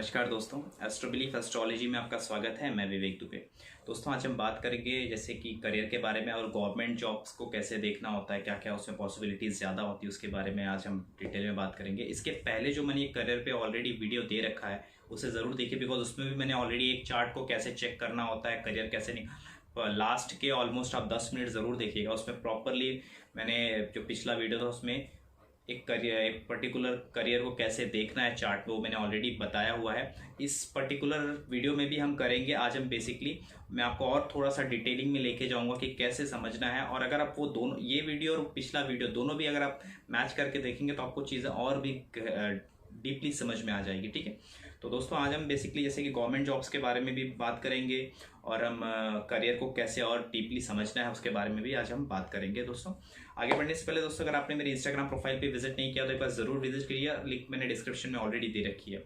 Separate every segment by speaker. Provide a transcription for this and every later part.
Speaker 1: नमस्कार दोस्तों, एस्ट्रोबिलीफ एस्ट्रोलॉजी में आपका स्वागत है। मैं विवेक दुबे। दोस्तों आज हम बात करेंगे जैसे कि करियर के बारे में और गवर्नमेंट जॉब्स को कैसे देखना होता है, क्या क्या उसमें पॉसिबिलिटीज़ ज़्यादा होती है, उसके बारे में आज हम डिटेल में बात करेंगे। इसके पहले जो मैंने करियर पे ऑलरेडी वीडियो दे रखा है उसे ज़रूर देखिए, बिकॉज उसमें भी मैंने ऑलरेडी एक चार्ट को कैसे चेक करना होता है, करियर कैसे निकाल, लास्ट के ऑलमोस्ट आप 10 मिनट ज़रूर देखिएगा। उसमें प्रॉपरली मैंने जो पिछला वीडियो था उसमें एक पर्टिकुलर करियर को कैसे देखना है चार्ट में, वो मैंने ऑलरेडी बताया हुआ है। इस पर्टिकुलर वीडियो में भी हम करेंगे। आज हम बेसिकली मैं आपको और थोड़ा सा डिटेलिंग में लेके जाऊंगा कि कैसे समझना है। और अगर आप वो दोनों, ये वीडियो और पिछला वीडियो दोनों भी अगर आप मैच करके देखेंगे तो आपको चीज़ें और भी डीपली समझ में आ जाएगी। ठीक है, तो दोस्तों आज हम बेसिकली जैसे कि गवर्नमेंट जॉब्स के बारे में भी बात करेंगे और हम करियर को कैसे और डीपली समझना है उसके बारे में भी आज हम बात करेंगे। दोस्तों आगे बढ़ने से पहले दोस्तों, अगर आपने मेरी इंस्टाग्राम प्रोफाइल पे विजिट नहीं किया तो एक बार ज़रूर विजिट करिए, लिंक मैंने डिस्क्रिप्शन में ऑलरेडी दे रखी है।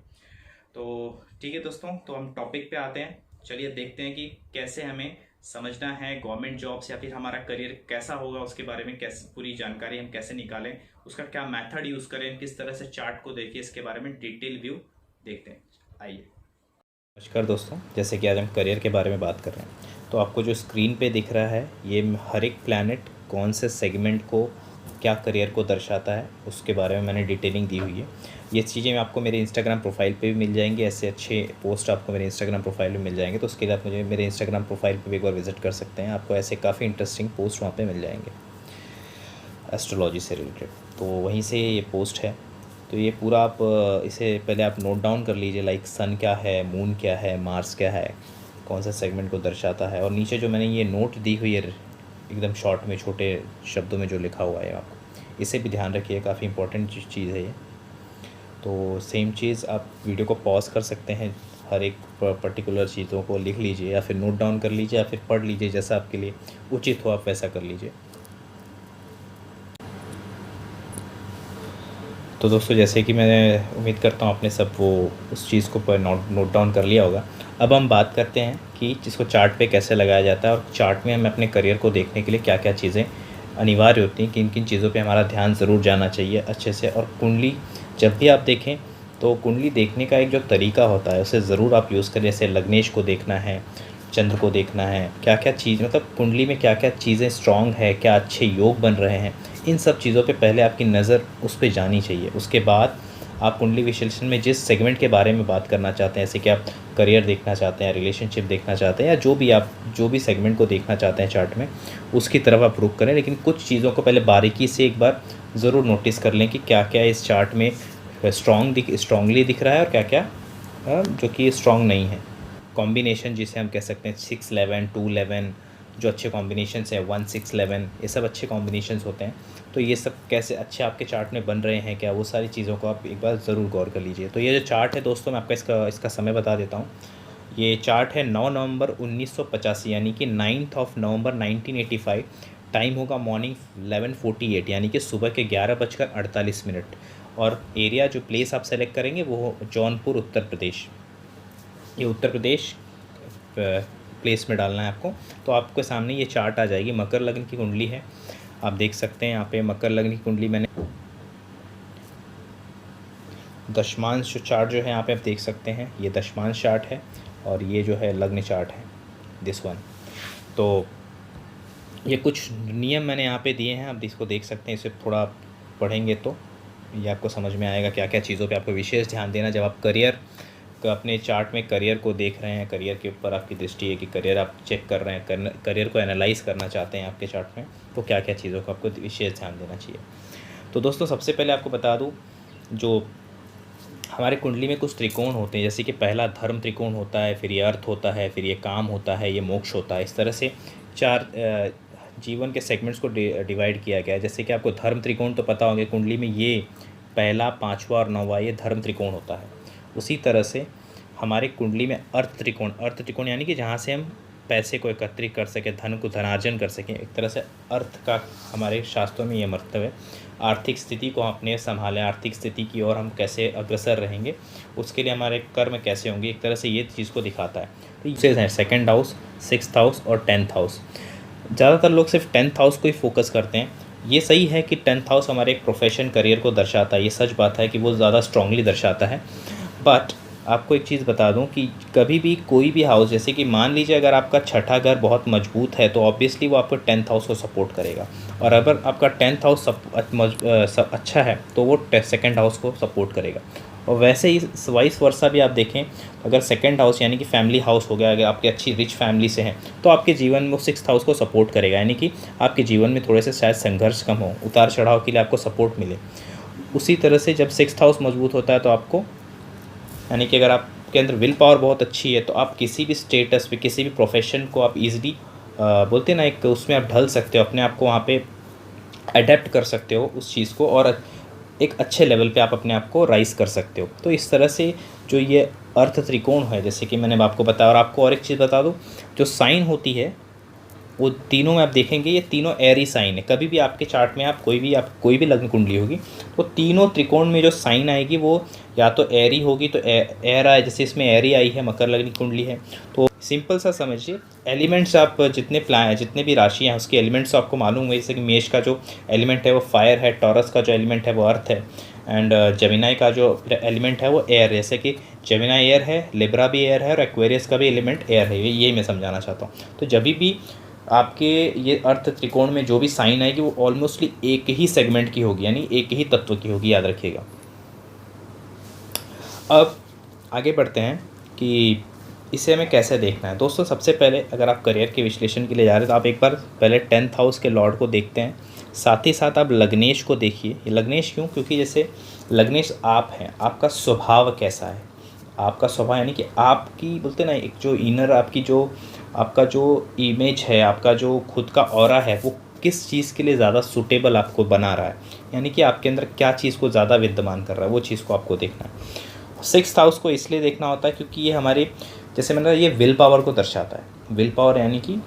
Speaker 1: तो ठीक है दोस्तों, तो हम टॉपिक पे आते हैं। चलिए देखते हैं कि कैसे हमें समझना है गवर्नमेंट जॉब्स या फिर हमारा करियर कैसा होगा, उसके बारे में कैसे पूरी जानकारी हम कैसे निकालें, उसका क्या मेथड यूज़ करें, किस तरह से चार्ट को देखिए, इसके बारे में डिटेल व्यू देखते हैं। आइए।
Speaker 2: नमस्कार दोस्तों, जैसे कि आज हम करियर के बारे में बात कर रहे हैं, तो आपको जो स्क्रीन पे दिख रहा है ये हर एक प्लैनेट कौन से सेगमेंट को, क्या करियर को दर्शाता है, उसके बारे में मैंने डिटेलिंग दी हुई है। ये चीज़ें आपको मेरे इंस्टाग्राम प्रोफाइल पे भी मिल जाएंगी, ऐसे अच्छे पोस्ट आपको मेरे इंस्टाग्राम प्रोफाइल में मिल जाएंगे। तो उसके लिए आप मुझे मेरे इंस्टाग्राम प्रोफाइल पर भी एक बार विजिट कर सकते हैं, आपको ऐसे काफ़ी इंटरेस्टिंग पोस्ट वहाँ पर मिल जाएंगे एस्ट्रोलॉजी से रिलेटेड। तो वहीं से ये पोस्ट है। तो ये पूरा आप इसे पहले आप नोट डाउन कर लीजिए, लाइक सन क्या है, मून क्या है, मार्स क्या है, कौन सा सेगमेंट को दर्शाता है। और नीचे जो मैंने ये नोट दी हुई है एकदम शॉर्ट में, छोटे शब्दों में जो लिखा हुआ है, आपको इसे भी ध्यान रखिए, काफ़ी इंपॉर्टेंट चीज़ है ये। तो सेम चीज़ आप वीडियो को पॉज कर सकते हैं, हर एक पर्टिकुलर चीज़ों को लिख लीजिए या फिर नोट डाउन कर लीजिए या फिर पढ़ लीजिए, जैसा आपके लिए उचित हो आप वैसा कर लीजिए। तो दोस्तों जैसे कि मैं उम्मीद करता हूँ आपने सब वो उस चीज़ को नोट डाउन कर लिया होगा। अब हम बात करते हैं कि जिसको चार्ट पे कैसे लगाया जाता है और चार्ट में हमें अपने करियर को देखने के लिए क्या क्या चीज़ें अनिवार्य होती हैं, किन किन चीज़ों पे हमारा ध्यान ज़रूर जाना चाहिए अच्छे से। और कुंडली जब भी आप देखें तो कुंडली देखने का एक जो तरीका होता है उसे ज़रूर आप यूज़ करें। जैसे लग्नेश को देखना है, चंद्र को देखना है, क्या क्या चीज़, मतलब कुंडली में क्या क्या चीज़ें स्ट्रॉन्ग है, क्या अच्छे योग बन रहे हैं, इन सब चीज़ों पे पहले आपकी नज़र उस पे जानी चाहिए। उसके बाद आप कुंडली विश्लेषण में जिस सेगमेंट के बारे में बात करना चाहते हैं, जैसे कि आप करियर देखना चाहते हैं, रिलेशनशिप देखना चाहते हैं, या जो भी सेगमेंट को देखना चाहते हैं चार्ट में, उसकी तरफ आप रुख करें। लेकिन कुछ चीज़ों को पहले बारीकी से एक बार ज़रूर नोटिस कर लें कि क्या क्या इस चार्ट में स्ट्रांगली दिख रहा है और क्या क्या जो कि स्ट्रॉन्ग नहीं है। कॉम्बिनेशन जिसे हम कह सकते हैं 6-11, 2-11, जो अच्छे कॉम्बिनेशंस हैं 1-6-11, ये सब अच्छे कॉम्बिनेशंस होते हैं। तो ये सब कैसे अच्छे आपके चार्ट में बन रहे हैं क्या, वो सारी चीज़ों को आप एक बार ज़रूर गौर कर लीजिए। तो ये जो चार्ट है दोस्तों, मैं आपका इसका समय बता देता हूँ। ये चार्ट है 9 नवंबर 1985, यानी कि 9 नवंबर 1985। टाइम होगा मॉर्निंग 11:48, यानी कि सुबह के 11:48। और एरिया जो प्लेस आप सेलेक्ट करेंगे वो जौनपुर, उत्तर प्रदेश। ये उत्तर प्रदेश प्लेस में डालना है आपको। तो आपके सामने ये चार्ट आ जाएगी। मकर लग्न की कुंडली है, आप देख सकते हैं यहाँ पे मकर लग्न की कुंडली। मैंने दशमांश चार्ट जो है यहाँ पे आप देख सकते हैं, ये दशमांश चार्ट है और ये जो है लग्न चार्ट है, दिस वन। तो ये कुछ नियम मैंने यहाँ पे दिए हैं, आप इसको देख सकते हैं। इसे थोड़ा पढ़ेंगे तो ये आपको समझ में आएगा क्या क्या चीज़ों पे आपको विशेष ध्यान देना जब आप करियर अपने चार्ट में करियर को देख रहे हैं, करियर के ऊपर आपकी दृष्टि है कि करियर आप चेक कर रहे हैं, करियर को एनालाइज़ करना चाहते हैं आपके चार्ट में, तो क्या क्या चीज़ों को आपको विशेष ध्यान देना चाहिए। तो दोस्तों सबसे पहले आपको बता दूं, जो हमारे कुंडली में कुछ त्रिकोण होते हैं, जैसे कि पहला धर्म त्रिकोण होता है, फिर ये अर्थ होता है, फिर ये काम होता है, ये मोक्ष होता है। इस तरह से 4 जीवन के सेगमेंट्स को डिवाइड किया गया है। जैसे कि आपको धर्म त्रिकोण तो पता होंगे, कुंडली में ये पहला, 5वां और 9वां ये धर्म त्रिकोण होता है। उसी तरह से हमारे कुंडली में अर्थ त्रिकोण यानी कि जहाँ से हम पैसे को एकत्रित कर सकें, धन को धनार्जन कर सकें। एक तरह से अर्थ का हमारे शास्त्रों में ये मतलब है। आर्थिक स्थिति को अपने संभालें, आर्थिक स्थिति की ओर हम कैसे अग्रसर रहेंगे, उसके लिए हमारे कर्म कैसे होंगे, एक तरह से ये चीज़ को दिखाता है। तो ये हैं 2nd हाउस, 6th हाउस और 10th हाउस। ज़्यादातर लोग सिर्फ 10th हाउस को ही फोकस करते हैं। ये सही है कि 10th हाउस हमारे एक प्रोफेशन, करियर को दर्शाता है, ये सच बात है कि वो ज़्यादा स्ट्रांगली दर्शाता है। बट आपको एक चीज़ बता दूं कि कभी भी कोई भी हाउस, जैसे कि मान लीजिए अगर आपका छठा घर बहुत मजबूत है तो ऑब्वियसली वो आपको 10th हाउस को सपोर्ट करेगा, और अगर आपका 10th हाउस अच्छा है तो वो सेकंड हाउस को सपोर्ट करेगा। और वैसे ही वाइस वर्सा भी आप देखें, अगर सेकंड हाउस यानी कि फैमिली हाउस हो गया, अगर आपकी अच्छी रिच फैमिली से हैं तो आपके जीवन में वो 6th हाउस को सपोर्ट करेगा, यानी कि आपके जीवन में थोड़े से शायद संघर्ष कम हो, उतार चढ़ाव के लिए आपको सपोर्ट मिले। उसी तरह से जब 6th हाउस मजबूत होता है तो आपको, यानी कि अगर आपके अंदर विल पावर बहुत अच्छी है तो आप किसी भी स्टेटस पे, किसी भी प्रोफेशन को आप इजीली बोलते हैं ना, एक उसमें आप ढल सकते हो, अपने आप को वहाँ पे अडेप्ट कर सकते हो उस चीज़ को, और एक अच्छे लेवल पे आप अपने आप को राइज कर सकते हो। तो इस तरह से जो ये अर्थ त्रिकोण है, जैसे कि मैंने आपको बताया, और आपको और एक चीज़ बता दूँ, जो साइन होती है वो तीनों में आप देखेंगे ये तीनों एरी साइन है। कभी भी आपके चार्ट में आप कोई भी लग्न कुंडली होगी तो तीनों त्रिकोण में जो साइन आएगी वो या तो एरी होगी, तो एर आए, जैसे इसमें एरी आई है, मकर लग्न कुंडली है। तो सिंपल सा समझिए, एलिमेंट्स आप जितने भी राशि हैं उसके एलिमेंट्स आपको मालूम है। जैसे कि मेष का जो एलिमेंट है वो फायर है, टॉरस का जो एलिमेंट है वो अर्थ है, एंड जेमिनाई का जो एलिमेंट है वो एयर। जैसे कि जेमिनाई एयर है, लिब्रा भी एयर है, और एक्वेरियस का भी एलिमेंट एयर है। ये मैं समझाना चाहता हूँ। तो जब भी आपके ये अर्थ त्रिकोण में जो भी साइन आएगी वो ऑलमोस्टली एक ही सेगमेंट की होगी, यानी एक ही तत्व की होगी, याद रखिएगा। अब आगे बढ़ते हैं कि इसे हमें कैसे देखना है। दोस्तों सबसे पहले अगर आप करियर के विश्लेषण के लिए जा रहे हैं तो आप एक बार पहले 10th हाउस के लॉर्ड को देखते हैं, साथ ही साथ आप लग्नेश को देखिए। ये लग्नेश क्यों? क्योंकि जैसे लग्नेश आप हैं, आपका स्वभाव कैसा है, आपका स्वभाव यानी कि आपकी बोलते ना एक जो इनर आपका जो इमेज है, आपका जो खुद का ऑरा है, वो किस चीज़ के लिए ज़्यादा सूटेबल आपको बना रहा है, यानी कि आपके अंदर क्या चीज़ को ज़्यादा विद्यमान कर रहा है, वो चीज़ को आपको देखना है। 6th हाउस को इसलिए देखना होता है क्योंकि ये हमारे, जैसे मैंने ये विल पावर को दर्शाता है। विल पावर यानी कि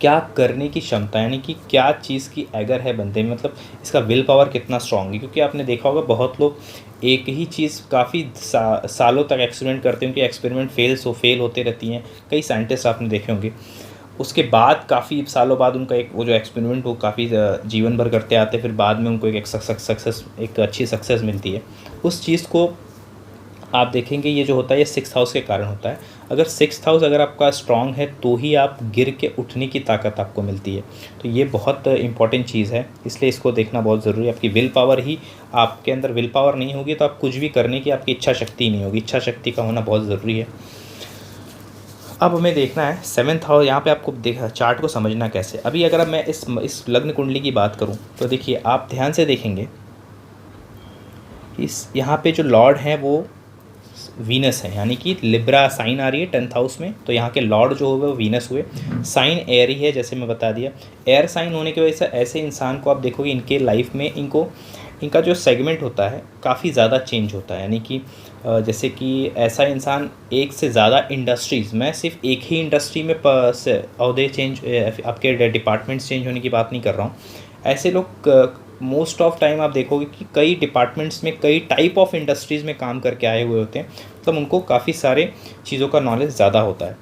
Speaker 2: क्या करने की क्षमता, यानी कि क्या चीज़ की एगर है बंदे में, मतलब इसका विल पावर कितना स्ट्रांग है। क्योंकि आपने देखा होगा बहुत लोग एक ही चीज़ काफ़ी सालों तक एक्सपेरिमेंट करते हैं, उनके एक्सपेरिमेंट फेल होते रहती हैं। कई साइंटिस्ट आपने देखे होंगे, उसके बाद काफ़ी सालों बाद उनका एक वो जो एक्सपेरिमेंट वो काफ़ी जीवन भर करते आते, फिर बाद में उनको एक अच्छी सक्सेस मिलती है। उस चीज़ को आप देखेंगे ये जो होता है ये 6th हाउस के कारण होता है। अगर 6th हाउस अगर आपका स्ट्रांग है तो ही आप गिर के उठने की ताकत आपको मिलती है। तो ये बहुत इंपॉर्टेंट चीज़ है, इसलिए इसको देखना बहुत ज़रूरी है। आपकी विल पावर ही, आपके अंदर विल पावर नहीं होगी तो आप कुछ भी करने की आपकी इच्छा शक्ति नहीं होगी। इच्छा शक्ति का होना बहुत ज़रूरी है। अब हमें देखना है 7th हाउस, यहाँ पे आपको चार्ट को समझना कैसे। अभी अगर मैं इस लग्न कुंडली की बात करूँ तो देखिए, आप ध्यान से देखेंगे इस यहाँ पे जो लॉर्ड हैं वो वीनस है, यानी कि लिब्रा साइन आ रही है 10th हाउस में, तो यहाँ के लॉर्ड जो हुए वो वीनस हुए। साइन एयर ही है, जैसे मैं बता दिया। एयर साइन होने की वजह से ऐसे इंसान को आप देखोगे इनके लाइफ में इनका जो सेगमेंट होता है काफ़ी ज़्यादा चेंज होता है। यानी कि जैसे कि ऐसा इंसान एक से ज़्यादा इंडस्ट्रीज़, मैं सिर्फ एक ही इंडस्ट्री में अहदे चेंज, आपके डिपार्टमेंट्स चेंज होने की बात नहीं कर रहा हूँ। ऐसे लोग मोस्ट ऑफ टाइम आप देखोगे कि कई डिपार्टमेंट्स में, कई टाइप ऑफ इंडस्ट्रीज़ में काम करके आए हुए होते हैं, मतलब उनको काफ़ी सारे चीज़ों का नॉलेज ज़्यादा होता है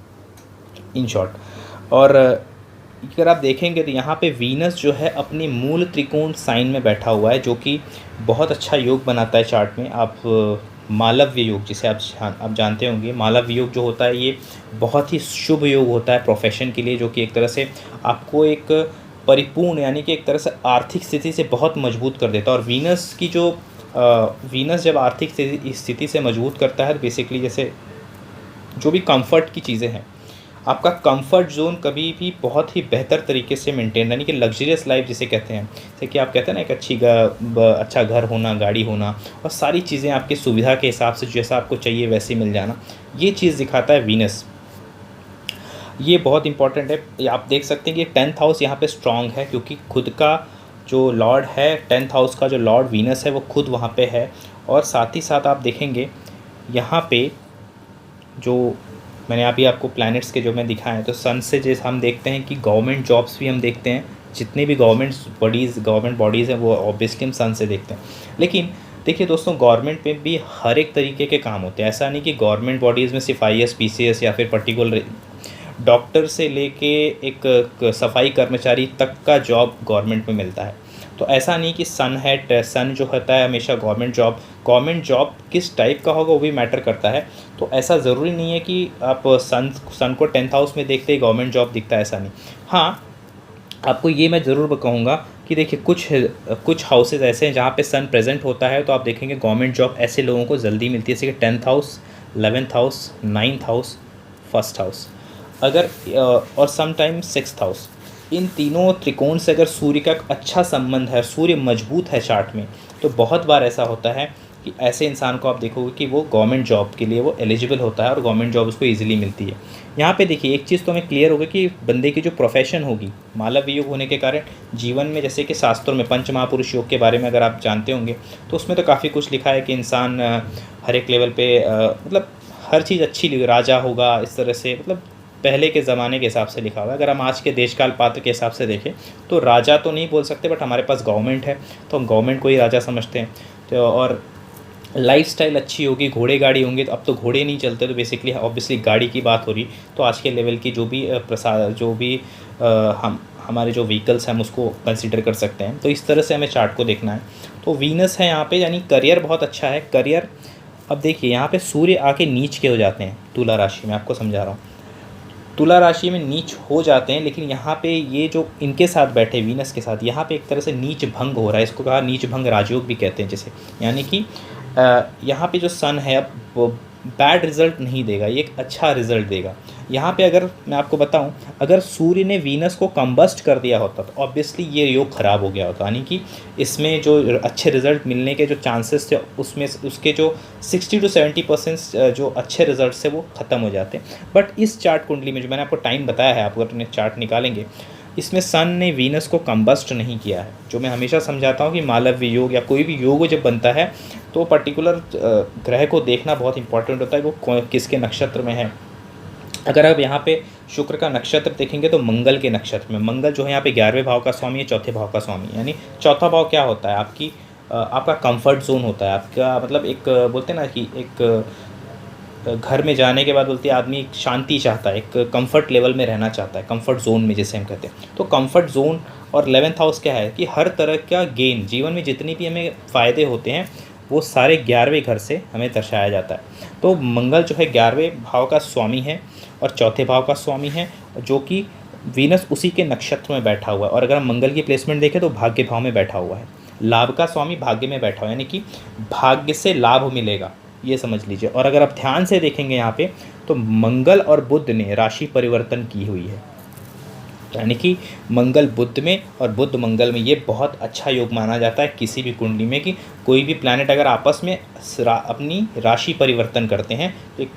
Speaker 2: इन शॉर्ट। और अगर आप देखेंगे तो यहाँ पे वीनस जो है अपनी मूल त्रिकोण साइन में बैठा हुआ है, जो कि बहुत अच्छा योग बनाता है चार्ट में। आप मालव्य योग, जिसे आप जानते होंगे, मालव्य योग जो होता है ये बहुत ही शुभ योग होता है प्रोफेशन के लिए, जो कि एक तरह से आपको एक परिपूर्ण, यानी कि एक तरह से आर्थिक स्थिति से बहुत मजबूत कर देता है। और वीनस जब आर्थिक स्थिति से मजबूत करता है तो बेसिकली जैसे जो भी कंफर्ट की चीज़ें हैं, आपका कंफर्ट जोन कभी भी बहुत ही बेहतर तरीके से मेंटेन, यानी कि लग्जरियस लाइफ जिसे कहते हैं, जैसे कि आप कहते हैं ना एक अच्छा घर होना, गाड़ी होना, और सारी चीज़ें आपकी सुविधा के हिसाब से जैसा आपको चाहिए वैसे मिल जाना, ये चीज़ दिखाता है वीनस। ये बहुत इंपॉर्टेंट है। आप देख सकते हैं कि 10th हाउस यहाँ पे स्ट्रांग है क्योंकि खुद का जो लॉर्ड है, 10th हाउस का जो लॉर्ड वीनस है वो खुद वहाँ पे है। और साथ ही साथ आप देखेंगे यहाँ पे जो मैंने अभी आपको प्लैनेट्स के जो मैं दिखाए हैं, तो सन से जैसे हम देखते हैं कि गवर्नमेंट जॉब्स भी हम देखते हैं, जितने भी गवर्नमेंट बॉडीज़ हैं वो ऑब्वियसली हम सन से देखते हैं। लेकिन देखिए दोस्तों, गवर्नमेंट में भी हर एक तरीके के काम होते हैं। ऐसा नहीं कि गवर्नमेंट बॉडीज़ में सिर्फ IAS PCS या फिर पर्टिकुलर डॉक्टर से लेके एक सफाई कर्मचारी तक का जॉब गवर्नमेंट में मिलता है। तो ऐसा नहीं कि सन है, सन जो होता है हमेशा गवर्नमेंट जॉब किस टाइप का होगा वो भी मैटर करता है। तो ऐसा ज़रूरी नहीं है कि आप सन को 10th हाउस में देखते ही गवर्नमेंट जॉब दिखता है, ऐसा नहीं। हाँ, आपको ये मैं ज़रूर कहूँगा कि देखिए कुछ हाउसेज ऐसे हैं जहाँ पे सन प्रेजेंट होता है, तो आप देखेंगे गवर्नमेंट जॉब ऐसे लोगों को जल्दी मिलती है, जैसे कि 10th house, 11th house, 9th house, first house, अगर और समटाइम 6th हाउस। इन तीनों त्रिकोण से अगर सूर्य का अच्छा संबंध है, सूर्य मजबूत है चार्ट में, तो बहुत बार ऐसा होता है कि ऐसे इंसान को आप देखोगे कि वो गवर्नमेंट जॉब के लिए वो एलिजिबल होता है और गवर्नमेंट जॉब उसको ईजिली मिलती है। यहाँ पे देखिए एक चीज़ तो हमें क्लियर होगा कि बंदे की जो प्रोफेशन होगी, मालव योग होने के कारण जीवन में, जैसे कि शास्त्रों में पंच महापुरुष योग के बारे में अगर आप जानते होंगे तो उसमें तो काफ़ी कुछ लिखा है कि इंसान हर एक लेवल पे मतलब हर चीज़ अच्छी, राजा होगा इस तरह से, मतलब पहले के ज़माने के हिसाब से लिखा हुआ है। अगर हम आज के देशकाल पात्र के हिसाब से देखें तो राजा तो नहीं बोल सकते, बट हमारे पास गवर्नमेंट है तो हम गवर्नमेंट को ही राजा समझते हैं। तो और लाइफस्टाइल अच्छी होगी, घोड़े गाड़ी होंगे, तो अब तो घोड़े नहीं चलते, तो बेसिकली ऑब्वियसली गाड़ी की बात हो रही, तो आज के लेवल की जो भी हम हमारे जो व्हीकल्स हैं हम उसको कंसीडर कर सकते हैं। तो इस तरह से हमें चार्ट को देखना है। तो वीनस है यहाँ पे, यानी करियर बहुत अच्छा है। करियर, अब देखिए यहाँ पे सूर्य आके नीच के हो जाते हैं तुला राशि में, आपको समझा रहा हूँ, तुला राशि में नीच हो जाते हैं, लेकिन यहाँ पे ये जो इनके साथ बैठे वीनस के साथ, यहाँ पे एक तरह से नीच भंग हो रहा है, इसको कहा नीच भंग राजयोग भी कहते हैं जैसे, यानी कि यहाँ पे जो सन है अब वो बैड रिजल्ट नहीं देगा, ये एक अच्छा रिजल्ट देगा। यहाँ पे अगर मैं आपको बताऊँ, अगर सूर्य ने वीनस को कंबस्ट कर दिया होता तो ऑब्वियसली ये योग ख़राब हो गया होता, यानी कि इसमें जो अच्छे रिजल्ट मिलने के जो चांसेस थे उसमें उसके जो 60 to 70% जो अच्छे रिजल्ट थे वो ख़त्म हो जाते। बट इस चार्ट कुंडली में जो मैंने आपको टाइम बताया है, आप अगर अपने चार्ट निकालेंगे, इसमें सन ने वीनस को कंबस्ट नहीं किया है। जो मैं हमेशा समझाता हूँ कि मालव्य योग या कोई भी योग जब बनता है तो पर्टिकुलर ग्रह को देखना बहुत इंपॉर्टेंट होता है, वो किसके नक्षत्र में है। अगर आप यहाँ पे शुक्र का नक्षत्र देखेंगे तो मंगल के नक्षत्र में, मंगल जो है यहाँ पे 11वें भाव का स्वामी है, चौथे भाव का स्वामी, यानी चौथा भाव क्या होता है आपका कंफर्ट जोन होता है, आपका मतलब एक बोलते हैं ना कि एक घर में जाने के बाद बोलते हैं आदमी शांति चाहता है, एक कंफर्ट लेवल में रहना चाहता है, कंफर्ट जोन में जैसे हम कहते हैं। तो कंफर्ट जोन और 11th हाउस क्या है कि हर तरह का गेन, जीवन में जितनी भी हमें फ़ायदे होते हैं वो सारे 11वें घर से हमें दर्शाया जाता है। तो मंगल जो है 11वें भाव का स्वामी है और चौथे भाव का स्वामी है, जो कि वीनस उसी के नक्षत्र में बैठा हुआ है। और अगर हम मंगल की प्लेसमेंट देखें तो भाग्य भाव में बैठा हुआ है, लाभ का स्वामी भाग्य में बैठा हुआ है, यानी कि भाग्य से लाभ मिलेगा, ये समझ लीजिए। और अगर आप ध्यान से देखेंगे यहाँ पे तो मंगल और बुध ने राशि परिवर्तन की हुई है, यानी कि मंगल बुध में और बुध मंगल में, ये बहुत अच्छा योग माना जाता है किसी भी कुंडली में, कि कोई भी प्लैनेट अगर आपस में अपनी राशि परिवर्तन करते हैं तो एक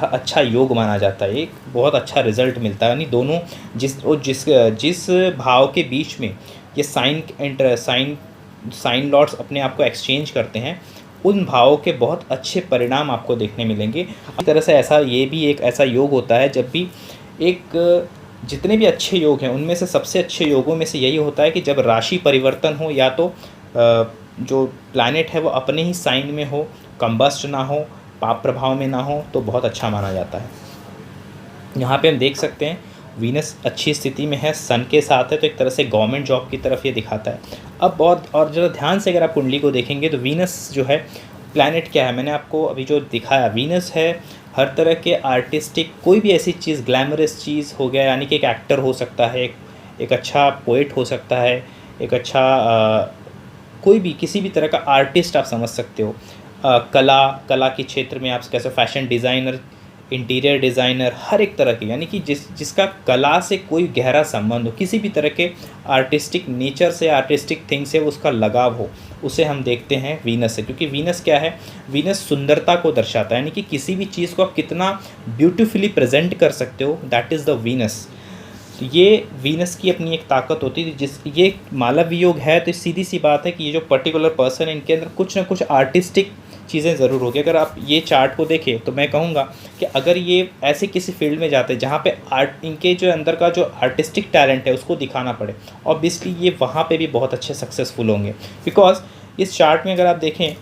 Speaker 2: अच्छा योग माना जाता है, एक बहुत अच्छा रिजल्ट मिलता है। यानी दोनों जिस भाव के बीच में ये साइन लॉर्ड्स अपने आप को एक्सचेंज करते हैं, उन भावों के बहुत अच्छे परिणाम आपको देखने मिलेंगे। इस तरह से ये भी एक ऐसा योग होता है, जब भी जितने भी अच्छे योग हैं उनमें से सबसे अच्छे योगों में से यही होता है कि जब राशि परिवर्तन हो, या तो जो प्लैनेट है वो अपने ही साइन में हो, कंबस्ट ना हो, पाप प्रभाव में ना हो, तो बहुत अच्छा माना जाता है। यहाँ पे हम देख सकते हैं वीनस अच्छी स्थिति में है, सन के साथ है, तो एक तरह से गवर्नमेंट जॉब की तरफ ये दिखाता है। अब बहुत और ज़रा ध्यान से अगर आप कुंडली को देखेंगे तो वीनस जो है प्लैनेट क्या है, मैंने आपको अभी जो दिखाया, वीनस है हर तरह के आर्टिस्टिक, कोई भी ऐसी चीज़, ग्लैमरस चीज़ हो गया, यानी कि एक एक्टर हो सकता है, एक अच्छा पोएट हो सकता है, एक अच्छा कोई भी किसी भी तरह का आर्टिस्ट आप समझ सकते हो। कला के क्षेत्र में आप कैसे, फैशन डिज़ाइनर, इंटीरियर डिज़ाइनर, हर एक तरह के, यानी कि जिसका कला से कोई गहरा संबंध हो, किसी भी तरह के आर्टिस्टिक नेचर से, आर्टिस्टिक थिंग से उसका लगाव हो, उसे हम देखते हैं वीनस से। क्योंकि वीनस क्या है, वीनस सुंदरता को दर्शाता है, यानी कि किसी भी चीज़ को आप कितना ब्यूटीफुली प्रेजेंट कर सकते हो, दैट इज़ द वीनस। तो ये वीनस की अपनी एक ताकत होती है। ये मालव योग है तो सीधी सी बात है कि ये जो पर्टिकुलर पर्सन है इनके अंदर कुछ ना कुछ आर्टिस्टिक चीज़ें ज़रूर होगी। अगर आप ये चार्ट को देखें तो मैं कहूँगा कि अगर ये ऐसे किसी फील्ड में जाते हैं जहाँ पे इनके जो अंदर का जो आर्टिस्टिक टैलेंट है उसको दिखाना पड़े, ऑब्वियसली ये वहाँ पे भी बहुत अच्छे सक्सेसफुल होंगे। बिकॉज इस चार्ट में अगर आप देखें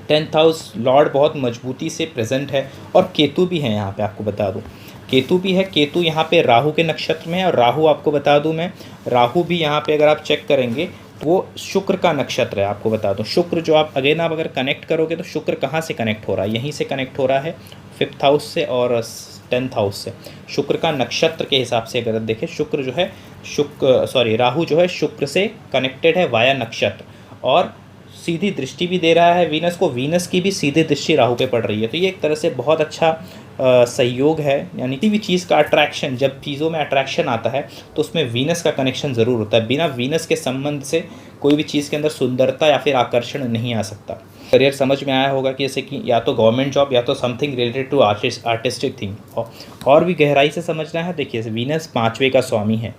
Speaker 2: 10th हाउस लॉर्ड बहुत मजबूती से प्रेजेंट है और केतु भी है यहाँ पे, आपको बता दूँ केतु भी है। केतु यहाँ पे राहु के नक्षत्र में है और राहु आपको बता दूँ मैं, राहु भी यहाँ पे अगर आप चेक करेंगे वो शुक्र का नक्षत्र है। आपको बता दूं, शुक्र जो आप अगेन आप अगर कनेक्ट करोगे तो शुक्र कहाँ से कनेक्ट हो रहा है, यहीं से कनेक्ट हो रहा है 5th हाउस से और 10th हाउस से। शुक्र का नक्षत्र के हिसाब से अगर देखें, शुक्र जो है राहु जो है शुक्र से कनेक्टेड है वाया नक्षत्र, और सीधी दृष्टि भी दे रहा है वीनस को, वीनस की भी सीधी दृष्टि राहु पे पड़ रही है। तो ये एक तरह से बहुत अच्छा सहयोग है। यानी किसी भी चीज़ का अट्रैक्शन, जब चीज़ों में अट्रैक्शन आता है तो उसमें वीनस का कनेक्शन ज़रूर होता है। बिना वीनस के संबंध से कोई भी चीज़ के अंदर सुंदरता या फिर आकर्षण नहीं आ सकता। करियर समझ में आया होगा कि जैसे कि या तो गवर्नमेंट जॉब या तो something related to artistic thing. और भी गहराई से समझना है, देखिए वीनस 5वें का स्वामी है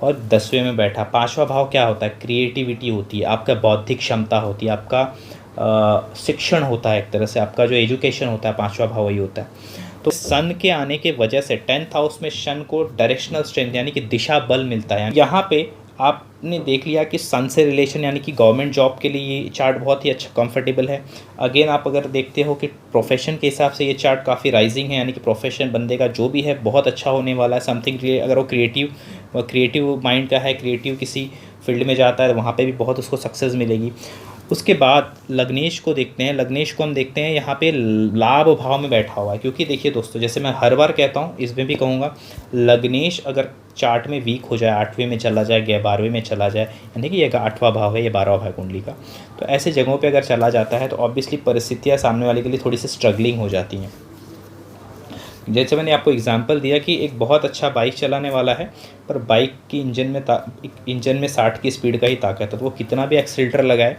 Speaker 2: और 10वें में बैठा। 5वां भाव क्या होता है, क्रिएटिविटी होती है, आपका बौद्धिक क्षमता होती है, आपका शिक्षण होता है, एक तरह से आपका जो एजुकेशन होता है 5वां भाव वही होता है। तो सन के आने के वजह से 10th हाउस में सन को डायरेक्शनल स्ट्रेंथ यानी कि दिशा बल मिलता है। यहाँ पे आपने देख लिया कि सन से रिलेशन यानी कि गवर्नमेंट जॉब के लिए ये चार्ट बहुत ही अच्छा कंफर्टेबल है। अगेन आप अगर देखते हो कि प्रोफेशन के हिसाब से ये चार्ट काफ़ी राइजिंग है, यानी कि प्रोफेशन बंदे का जो भी है बहुत अच्छा होने वाला है। समथिंग अगर वो क्रिएटिव माइंड का है, क्रिएटिव किसी फील्ड में जाता है, वहाँ पे भी बहुत उसको सक्सेस मिलेगी। उसके बाद लग्नेश को देखते हैं। लग्नेश को हम देखते हैं यहाँ पे लाभ भाव में बैठा हुआ है, क्योंकि देखिए दोस्तों, जैसे मैं हर बार कहता हूँ इसमें भी कहूँगा, लग्नेश अगर चार्ट में वीक हो जाए, 8वें में चला जाए, 12वें में चला जाए, यानी कि ये 8वां भाव है, ये 12वां भाव कुंडली का, तो ऐसे जगहों पे अगर चला जाता है तो ऑब्वियसली परिस्थितियाँ सामने वाले के लिए थोड़ी सी स्ट्रगलिंग हो जाती हैं। जैसे मैंने आपको एग्जांपल दिया कि एक बहुत अच्छा बाइक चलाने वाला है, पर बाइक की इंजन में 60 की स्पीड का ही ताकत है, तो वो कितना भी एक्सीलरेटर लगाए,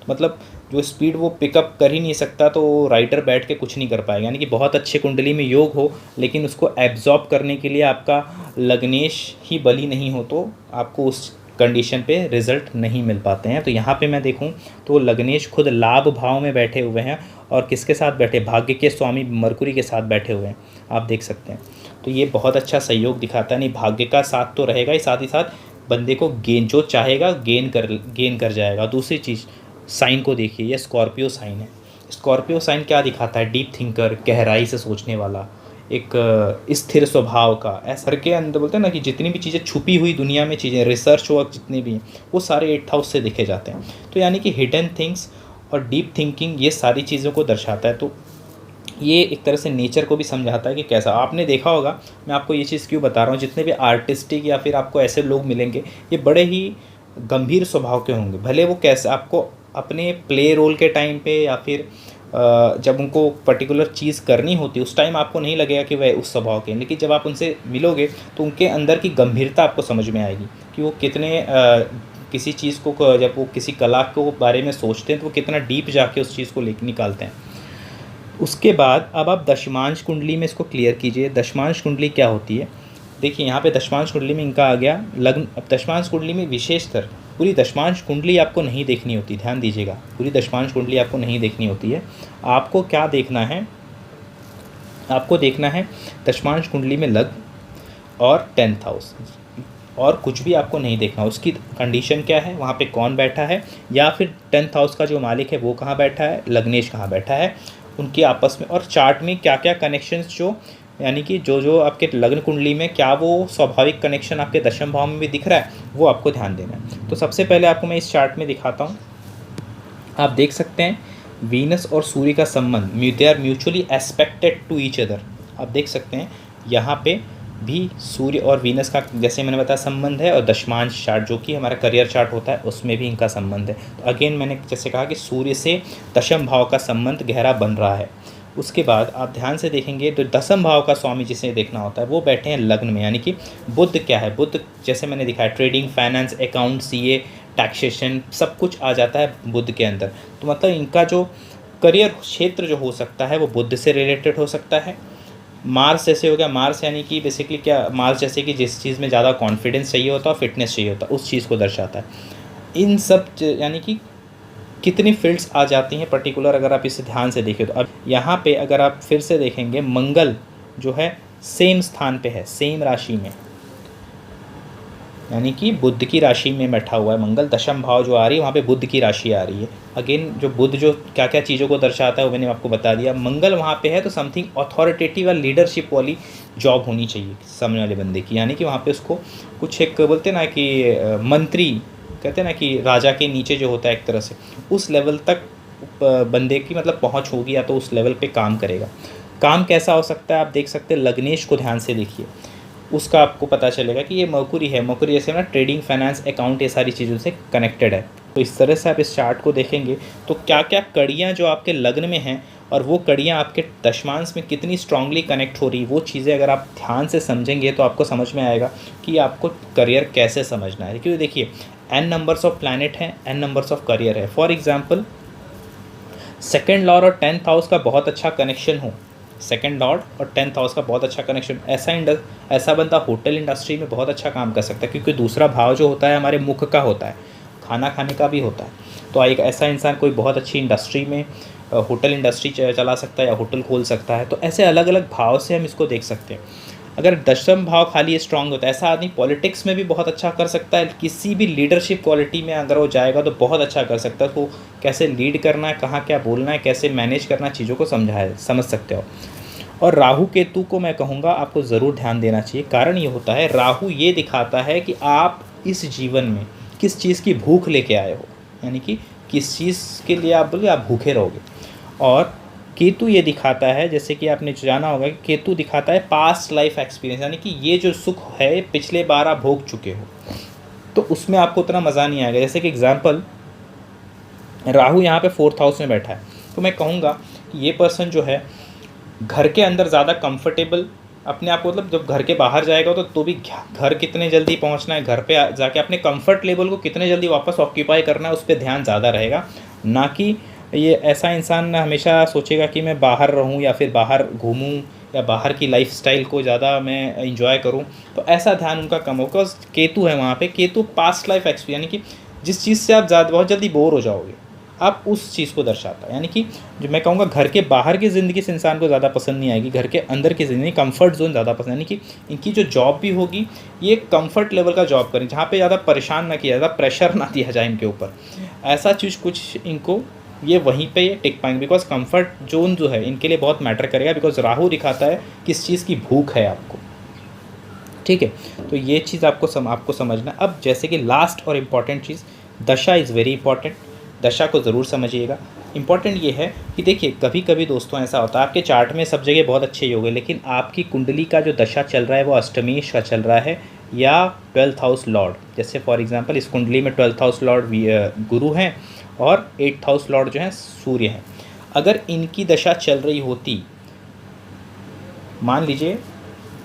Speaker 2: मतलब जो स्पीड वो पिकअप कर ही नहीं सकता, तो राइडर बैठ के कुछ नहीं कर पाएगा। यानी कि बहुत अच्छे कुंडली में योग हो, लेकिन उसको एब्जॉर्ब करने के लिए आपका लग्नेश ही बली नहीं हो तो आपको उस कंडीशन पे रिजल्ट नहीं मिल पाते हैं। तो यहाँ पे मैं देखूँ तो लग्नेश खुद लाभ भाव में बैठे हुए हैं, और किसके साथ बैठे, भाग्य के स्वामी मरकुरी के साथ बैठे हुए हैं, आप देख सकते हैं। तो ये बहुत अच्छा सहयोग दिखाता है। नहीं, भाग्य का साथ तो रहेगा ही, साथ ही साथ बंदे को जो चाहेगा गेन कर जाएगा। दूसरी चीज़, साइन को देखिए, ये स्कॉर्पियो साइन है। स्कॉर्पियो साइन क्या दिखाता है, डीप थिंकर, गहराई से सोचने वाला, एक स्थिर स्वभाव का। ऐसा के अंदर बोलते हैं ना कि जितनी भी चीज़ें छुपी हुई दुनिया में चीज़ें, रिसर्च वर्क जितनी भी हैं, वो सारे 8th हाउस से देखे जाते हैं। तो यानी कि हिडन थिंग्स और डीप थिंकिंग, ये सारी चीज़ों को दर्शाता है। तो ये एक तरह से नेचर को भी समझाता है कि कैसा। आपने देखा होगा, मैं आपको ये चीज़ क्यों बता रहा हूँ, जितने भी आर्टिस्टिक या फिर आपको ऐसे लोग मिलेंगे, ये बड़े ही गंभीर स्वभाव के होंगे। भले वो कैसे आपको अपने प्ले रोल के टाइम पे या फिर जब उनको पर्टिकुलर चीज़ करनी होती है उस टाइम आपको नहीं लगेगा कि वह उस स्वभाव के, लेकिन जब आप उनसे मिलोगे तो उनके अंदर की गंभीरता आपको समझ में आएगी कि वो कितने किसी चीज़ को, जब वो किसी कला को बारे में सोचते हैं तो वो कितना डीप जाके उस चीज़ को लेकर निकालते हैं। उसके बाद अब आप दशमांश कुंडली में इसको क्लियर कीजिए। दशमांश कुंडली क्या होती है, देखिए यहाँ पे दशमांश कुंडली में इनका आ गया लग्न। अब दशमांश कुंडली में विशेषतर पूरी दशमांश कुंडली आपको नहीं देखनी होती, ध्यान दीजिएगा, पूरी दशमांश कुंडली आपको नहीं देखनी होती है। आपको क्या देखना है, आपको देखना है दशमांश कुंडली में लग्न और 10th हाउस, और कुछ भी आपको नहीं देखना। उसकी कंडीशन क्या है, वहाँ पे कौन बैठा है, या फिर 10th हाउस का जो मालिक है वो कहाँ बैठा है, लग्नेश कहाँ बैठा है, उनके आपस में, और चार्ट में क्या क्या कनेक्शंस, जो यानी कि जो आपके लग्न कुंडली में क्या वो स्वाभाविक कनेक्शन आपके दशम भाव में भी दिख रहा है, वो आपको ध्यान देना है। तो सबसे पहले आपको मैं इस चार्ट में दिखाता हूँ। आप देख सकते हैं वीनस और सूर्य का संबंध, they are mutually aspected to each other. आप देख सकते हैं यहाँ पे भी सूर्य और वीनस का, जैसे मैंने बताया, संबंध है, और दशमांश चार्ट जो कि हमारा करियर चार्ट होता है उसमें भी इनका संबंध है। तो अगेन मैंने जैसे कहा कि सूर्य से दशम भाव का संबंध गहरा बन रहा है। उसके बाद आप ध्यान से देखेंगे तो दशम भाव का स्वामी जिसे देखना होता है वो बैठे हैं लग्न में, यानी कि बुध क्या है, बुध जैसे मैंने दिखाया trading, finance, account, CA, taxation, सब कुछ आ जाता है बुध के अंदर। तो मतलब इनका जो करियर क्षेत्र जो हो सकता है वो बुध से रिलेटेड हो सकता है। मार्स जैसे हो गया, मार्स यानी कि बेसिकली क्या, मार्स जैसे कि जिस चीज़ में ज़्यादा कॉन्फिडेंस चाहिए होता है, फिटनेस चाहिए होता है, उस चीज़ को दर्शाता है। इन सब यानी कि कितनी फील्ड्स आ जाती हैं पर्टिकुलर, अगर आप इसे ध्यान से देखें तो। अब यहाँ पे अगर आप फिर से देखेंगे, मंगल जो है सेम स्थान पे है, सेम राशि में, यानी कि बुध की राशि में बैठा हुआ है मंगल। दशम भाव जो आ रही है वहाँ पे बुध की राशि आ रही है। अगेन जो बुध जो क्या क्या चीज़ों को दर्शाता है वो मैंने आपको बता दिया। मंगल वहाँ पे है तो समथिंग अथॉरिटेटिव और लीडरशिप वाली जॉब होनी चाहिए सामने वाले बंदे की, यानी कि वहाँ पे उसको कुछ एक बोलते ना कि मंत्री कहते हैं ना कि राजा के नीचे जो होता है एक तरह से, उस लेवल तक बंदे की मतलब पहुंच होगी या तो उस लेवल पे काम करेगा। काम कैसा हो सकता है आप देख सकते हैं, लग्नेश को ध्यान से देखिए, उसका आपको पता चलेगा कि ये मरकुरी है। मरकुरी जैसे ना ट्रेडिंग, फाइनेंस, अकाउंट, ये सारी चीज़ों से कनेक्टेड है। तो इस तरह से आप इस चार्ट को देखेंगे तो क्या क्या कड़ियाँ जो आपके लग्न में हैं और वो कड़ियाँ आपके दशमांश में कितनी स्ट्रांगली कनेक्ट हो रही, वो चीज़ें अगर आप ध्यान से समझेंगे तो आपको समझ में आएगा कि आपको करियर कैसे समझना है। क्योंकि देखिए n नंबर्स ऑफ प्लैनेट हैं, n नंबर्स ऑफ करियर है। फॉर एग्जाम्पल सेकेंड लॉर्ड और 10th हाउस का बहुत अच्छा कनेक्शन हो, सेकेंड लॉर्ड और 10th हाउस का बहुत अच्छा कनेक्शन, ऐसा बंदा होटल इंडस्ट्री में बहुत अच्छा काम कर सकता है, क्योंकि दूसरा भाव जो होता है हमारे मुख का होता है, खाना खाने का भी होता है। तो एक ऐसा इंसान कोई बहुत अच्छी इंडस्ट्री में होटल इंडस्ट्री चला सकता है या होटल खोल सकता है। तो ऐसे अलग अलग भाव से हम इसको देख सकते हैं। अगर दशम भाव खाली स्ट्रांग होता है, ऐसा आदमी पॉलिटिक्स में भी बहुत अच्छा कर सकता है, किसी भी लीडरशिप क्वालिटी में अगर वो जाएगा तो बहुत अच्छा कर सकता है। तो कैसे लीड करना है, कहाँ क्या बोलना है, कैसे मैनेज करना, चीज़ों को समझ सकते हो। और राहु केतु को मैं कहूँगा आपको ज़रूर ध्यान देना चाहिए। कारण ये होता है, राहु ये दिखाता है कि आप इस जीवन में किस चीज़ की भूख लेके आए हो, यानी कि किस चीज़ के लिए आप बोले आप भूखे रहोगे। और केतु ये दिखाता है, जैसे कि आपने जाना होगा कि केतु दिखाता है पास्ट लाइफ एक्सपीरियंस, यानी कि ये जो सुख है पिछले बार आप भोग चुके हो, तो उसमें आपको उतना मज़ा नहीं आएगा। जैसे कि एग्जांपल, राहु यहाँ पे 4th हाउस में बैठा है, तो मैं कहूँगा कि ये पर्सन जो है घर के अंदर ज़्यादा कंफर्टेबल अपने आप को, मतलब जब घर के बाहर जाएगा तो भी घर कितने जल्दी पहुँचना है, घर पे जाके अपने कंफर्ट लेवल को कितने जल्दी वापस ऑक्यूपाई करना है, उस पर ध्यान ज़्यादा रहेगा। ना कि ये ऐसा इंसान हमेशा सोचेगा कि मैं बाहर रहूं या फिर बाहर घूमूं या बाहर की लाइफस्टाइल को ज़्यादा मैं इंजॉय करूं, तो ऐसा ध्यान उनका कम होगा। केतु है वहाँ पे, केतु पास्ट लाइफ एक्सपीरियंस, यानी कि जिस चीज़ से आप बहुत जल्दी बोर हो जाओगे, आप उस चीज़ को दर्शाता है। यानी कि जो मैं कहूँगा घर के बाहर की ज़िंदगी से इंसान को ज़्यादा पसंद नहीं आएगी, घर के अंदर की ज़िंदगी, कंफर्ट जोन ज़्यादा पसंद, यानी कि इनकी जो जॉब भी होगी ये कंफर्ट लेवल का जॉब करें, जहाँ पे ज़्यादा परेशान ना किया, ज़्यादा प्रेशर ना दिया जाए इनके ऊपर। ऐसा चीज़ कुछ इनको ये वहीं पे ये टिक पाएंगे, बिकॉज कंफर्ट जोन जो है इनके लिए बहुत मैटर करेगा, बिकॉज राहु दिखाता है किस चीज़ की भूख है आपको। ठीक है, तो ये चीज़ आपको समझना। अब जैसे कि लास्ट और इम्पॉर्टेंट चीज़, दशा इज़ वेरी इंपॉर्टेंट, दशा को ज़रूर समझिएगा। इंपॉर्टेंट ये है कि देखिए कभी कभी दोस्तों ऐसा होता है आपके चार्ट में सब जगह बहुत अच्छे योग है, लेकिन आपकी कुंडली का जो दशा चल रहा है वो अष्टमेश का चल रहा है या 12th हाउस लॉर्ड। जैसे फॉर एग्जांपल इस कुंडली में 12th हाउस लॉर्ड गुरु हैं और 8th हाउस लॉर्ड जो है सूर्य हैं। अगर इनकी दशा चल रही होती, मान लीजिए,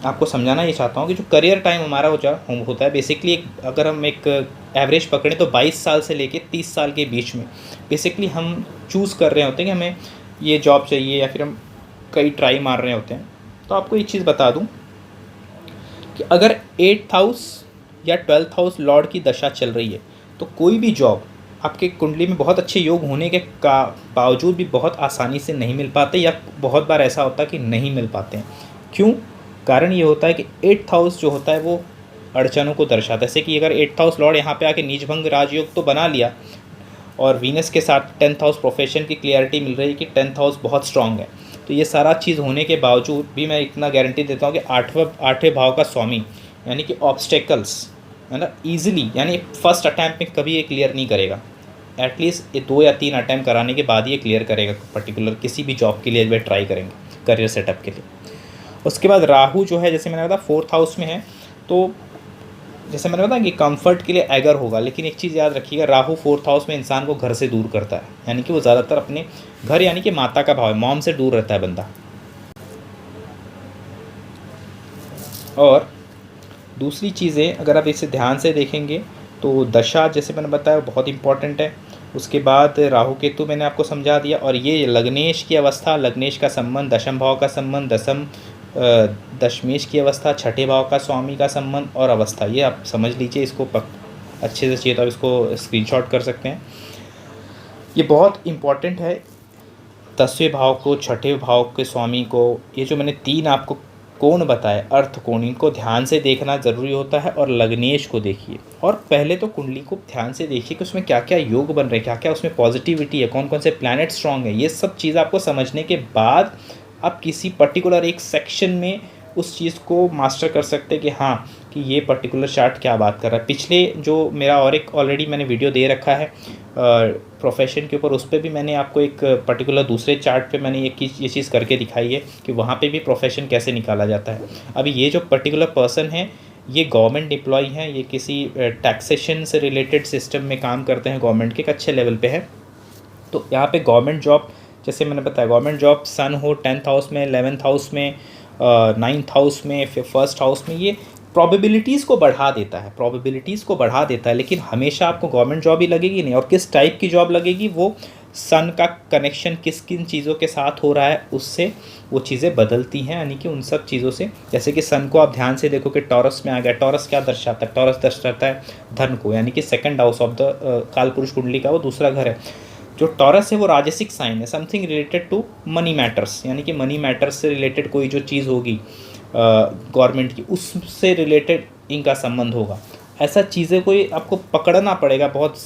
Speaker 2: आपको समझाना ये चाहता हूँ कि जो करियर टाइम हमारा होता है बेसिकली, अगर हम एक एवरेज पकड़ें तो 22 साल से लेके 30 साल के बीच में बेसिकली हम चूज़ कर रहे होते हैं कि हमें ये जॉब चाहिए या फिर हम कई ट्राई मार रहे होते हैं। तो आपको एक चीज़ बता दूं कि अगर 8th हाउस या 12th हाउस लॉर्ड की दशा चल रही है तो कोई भी जॉब आपके कुंडली में बहुत अच्छे योग होने के बावजूद भी बहुत आसानी से नहीं मिल पाते, या बहुत बार ऐसा होता है कि नहीं मिल पाते हैं। क्यों? कारण ये होता है कि 8th हाउस जो होता है वो अड़चनों को दर्शाता है। जैसे कि अगर 8th हाउस लॉर्ड यहाँ पे आके नीचभंग राजयोग तो बना लिया, और वीनस के साथ 10th हाउस प्रोफेशन की क्लियरिटी मिल रही है कि 10th हाउस बहुत स्ट्रांग है, तो ये सारा चीज़ होने के बावजूद भी मैं इतना गारंटी देता हूँ कि आठवें भाव का स्वामी यानी कि ऑब्स्टेकल्स है ना, ईजिली, यानी फर्स्ट अटैम्प्ट में कभी ये क्लियर नहीं करेगा। एटलीस्ट ये 2 या 3 अटैम्प्ट कराने के बाद ये क्लियर करेगा, पर्टिकुलर किसी भी जॉब के लिए वे ट्राई करेंगे करियर सेटअप के लिए। उसके बाद राहु जो है, जैसे मैंने बताया 4th हाउस में है, तो जैसे मैंने बताया कि कंफर्ट के लिए एगर होगा, लेकिन एक चीज़ याद रखिएगा, राहु 4th हाउस में इंसान को घर से दूर करता है, यानी कि वो ज़्यादातर अपने घर यानी कि माता का भाव है, मॉम से दूर रहता है बंदा। और दूसरी चीज़ें अगर आप इसे ध्यान से देखेंगे तो दशा जैसे मैंने बताया बहुत इंपॉर्टेंट है। उसके बाद राहु केतु मैंने आपको समझा दिया, और ये लग्नेश की अवस्था, लग्नेश का संबंध, दशम भाव का संबंध, दशमेश की अवस्था, छठे भाव का स्वामी का संबंध और अवस्था, ये आप समझ लीजिए। इसको अच्छे से चाहिए तो आप इसको स्क्रीनशॉट कर सकते हैं। ये बहुत इम्पॉर्टेंट है, 10वें भाव को, छठे भाव के स्वामी को, ये जो मैंने 3 आपको कोण बताए, अर्थ कोण, इनको ध्यान से देखना ज़रूरी होता है। और लग्नेश को देखिए, और पहले तो कुंडली को ध्यान से देखिए कि उसमें क्या क्या योग बन रहे हैं, क्या क्या उसमें पॉजिटिविटी है, कौन कौन से प्लैनेट स्ट्रांग है। ये सब चीज़ आपको समझने के बाद आप किसी पर्टिकुलर एक सेक्शन में उस चीज़ को मास्टर कर सकते हैं कि हाँ कि ये पर्टिकुलर चार्ट क्या बात कर रहा है। पिछले जो मेरा और एक ऑलरेडी मैंने वीडियो दे रखा है प्रोफेशन के ऊपर, उस पर भी मैंने आपको एक पर्टिकुलर दूसरे चार्ट पे मैंने ये चीज़ करके दिखाई है कि वहाँ पे भी प्रोफेशन कैसे निकाला जाता है। अभी ये जो पर्टिकुलर पर्सन है ये गवर्नमेंट एम्प्लॉय हैं, ये किसी टैक्सेशन से रिलेटेड सिस्टम में काम करते हैं, गवर्नमेंट के एक अच्छे लेवल पे है। तो यहाँ पे गवर्नमेंट जॉब, जैसे मैंने बताया गवर्नमेंट जॉब सन हो 10th हाउस में, 11th हाउस में, 9th हाउस में, फिर 1st हाउस में, ये प्रोबेबिलिटीज़ को बढ़ा देता है, प्रोबेबिलिटीज़ को बढ़ा देता है। लेकिन हमेशा आपको गवर्नमेंट जॉब ही लगेगी नहीं, और किस टाइप की जॉब लगेगी वो सन का कनेक्शन किस किन चीज़ों के साथ हो रहा है उससे वो चीज़ें बदलती हैं, यानी कि उन सब चीज़ों से। जैसे कि सन को आप ध्यान से देखो कि टॉरस में आ गया, टॉरस क्या दर्शाता है, टॉरस दर्शाता है धन को, यानी कि 2nd हाउस ऑफ द काल पुरुष कुंडली का वो दूसरा घर है। जो टॉरस है वो राजसिक साइन है, something related to money matters, यानी कि मनी मैटर्स से रिलेटेड कोई जो चीज़ होगी गवर्नमेंट की, उससे रिलेटेड इनका संबंध होगा। ऐसा चीज़ें कोई आपको पकड़ना पड़ेगा बहुत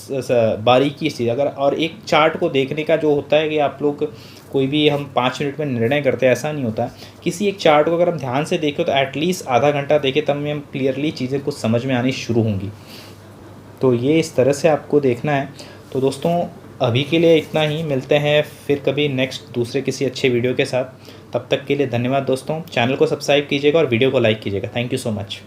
Speaker 2: बारीकी से अगर। और एक चार्ट को देखने का जो होता है कि आप लोग कोई भी हम 5 मिनट में निर्णय करते हैं, ऐसा नहीं होता है। किसी एक चार्ट को अगर हम ध्यान से देखें तो एटलीस्ट आधा घंटा देखें, तब में हम क्लियरली चीज़ें कुछ समझ में आनी शुरू होंगी। तो ये इस तरह से आपको देखना है। तो दोस्तों अभी के लिए इतना ही, मिलते हैं फिर कभी नेक्स्ट दूसरे किसी अच्छे वीडियो के साथ। तब तक के लिए धन्यवाद दोस्तों। चैनल को सब्सक्राइब कीजिएगा और वीडियो को लाइक कीजिएगा। Thank you so much.